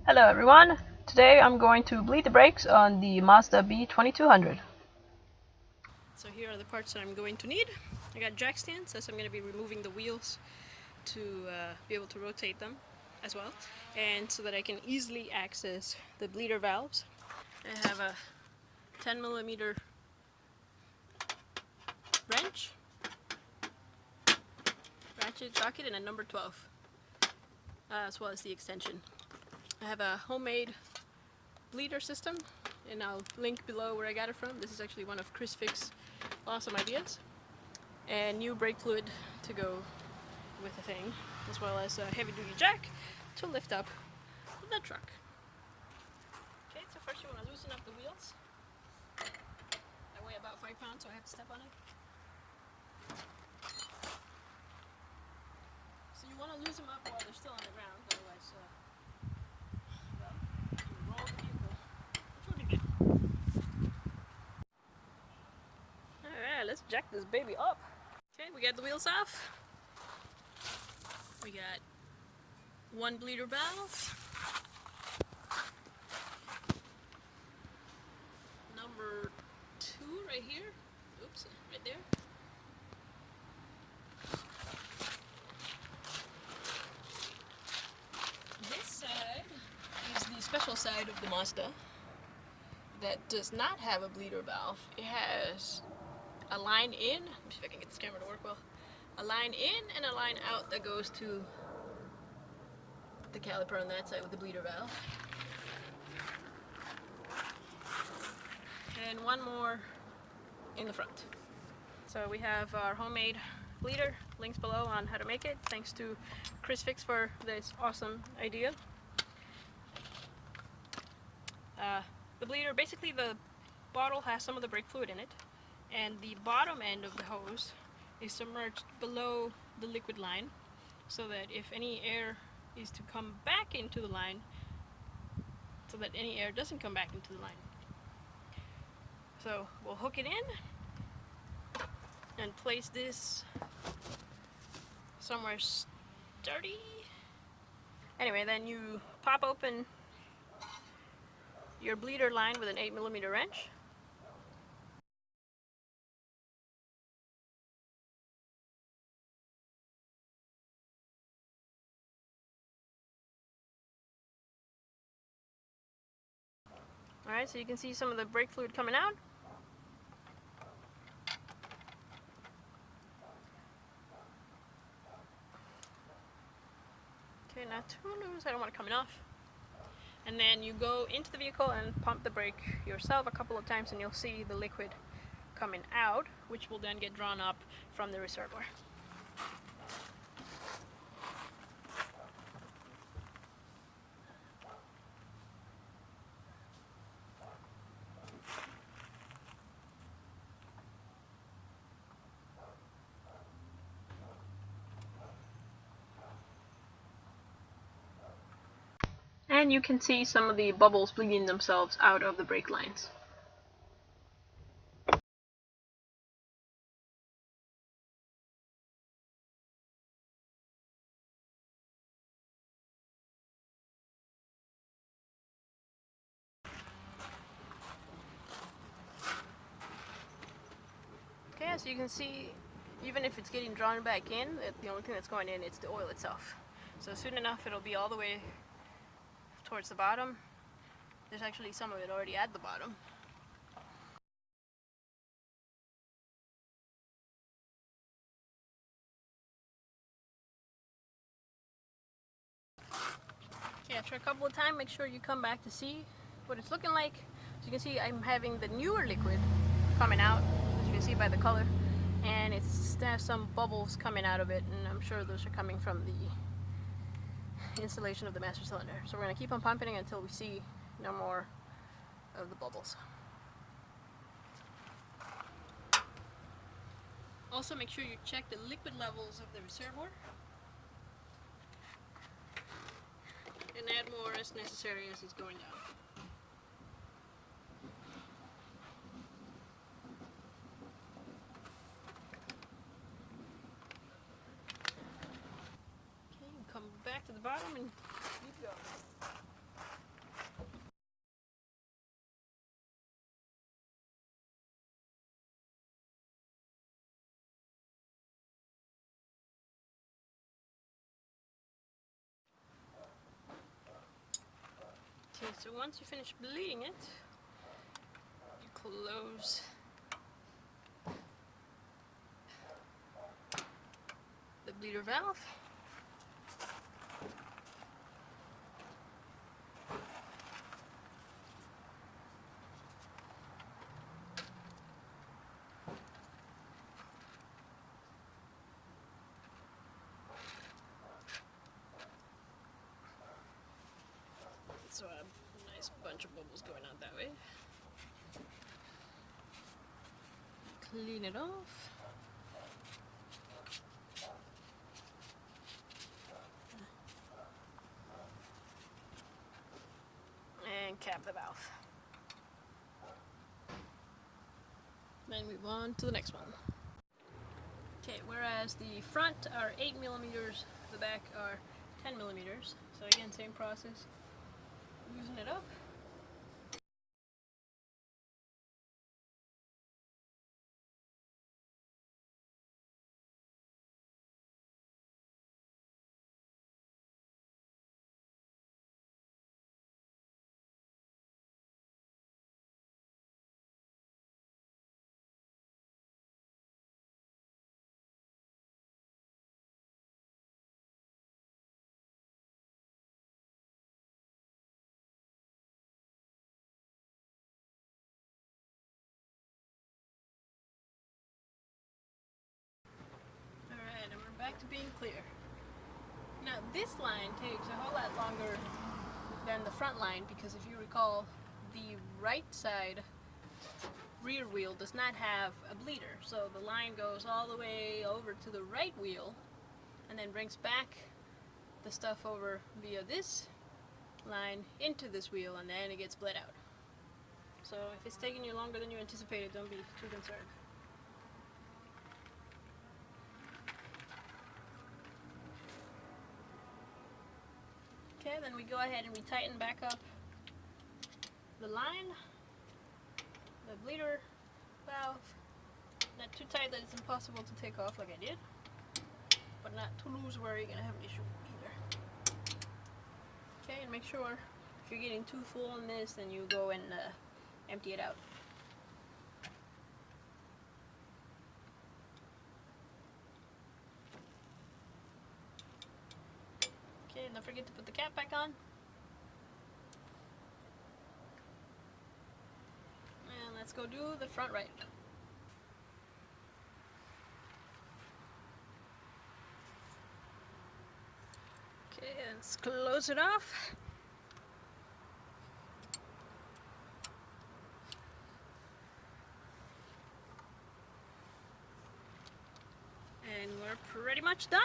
Hello everyone, today I'm going to bleed the brakes on the Mazda B2200. So here are the parts that I'm going to need. I got jack stands, as I'm going to be removing the wheels to be able to rotate them as well, and so that I can easily access the bleeder valves. I have a 10mm wrench, ratchet socket, and a number 12, as well as the extension. I have a homemade bleeder system, and I'll link below where I got it from. This is actually one of Chris Fick's awesome ideas. And new brake fluid to go with the thing, as well as a heavy duty jack to lift up the truck. Okay, so first you want to loosen up the wheels. I weigh about 5 pounds, so I have to step on it. So you want to loosen them up while they're still on the ground, otherwise, well, you roll the vehicle, which would be good. Alright, let's jack this baby up. Okay, we got the wheels off. We got one bleeder valve. Number 2 right here. Oops, right there. This side is the special side of the Mazda that does not have a bleeder valve. It has a line in, let me see if I can get this camera to work well, a line in and a line out that goes to the caliper on that side with the bleeder valve. And one more in the front. So we have our homemade bleeder, links below on how to make it. Thanks to Chris Fick for this awesome idea. The bleeder, basically the bottle has some of the brake fluid in it, and the bottom end of the hose is submerged below the liquid line, so that if any air is to come back into the line, so that any air doesn't come back into the line. So we'll hook it in and place this somewhere sturdy. Anyway, then you pop open your bleeder line with an 8mm wrench. Alright, so you can see some of the brake fluid coming out. Okay, not too loose, I don't want it coming off. And then you go into the vehicle and pump the brake yourself a couple of times, and you'll see the liquid coming out, which will then get drawn up from the reservoir. And you can see some of the bubbles bleeding themselves out of the brake lines. Okay, as you can see, even if it's getting drawn back in, the only thing that's going in is the oil itself. So soon enough it'll be all the way towards the bottom. There's actually some of it already at the bottom. Yeah, try a couple of times, make sure you come back to see what it's looking like. As you can see, I'm having the newer liquid coming out, as you can see by the color, and it has some bubbles coming out of it, and I'm sure those are coming from the installation of the master cylinder. So we're going to keep on pumping it until we see no more of the bubbles. Also, make sure you check the liquid levels of the reservoir and add more as necessary as it's going down. Okay, come back to the bottom and keep going. Okay, so once you finish bleeding it, you close the bleeder valve. So a nice bunch of bubbles going out that way. Clean it off. And cap the valve. Then move on to the next one. Okay, whereas the front are 8 millimeters, the back are 10 millimeters. So again, same process. Loosen it up. Alright, and we're back to being clear. Now this line takes a whole lot longer than the front line because if you recall, the right side rear wheel does not have a bleeder. So the line goes all the way over to the right wheel and then brings back the stuff over via this line into this wheel and then it gets bled out. So if it's taking you longer than you anticipated, don't be too concerned. Okay, then we go ahead and we tighten back up the line, the bleeder valve, not too tight that it's impossible to take off like I did, but not too loose where you're going to have an issue either. Okay, and make sure if you're getting too full on this, then you go and empty it out. Okay, and don't forget to put the cap back on. And let's go do the front right. Okay, let's close it off. And we're pretty much done.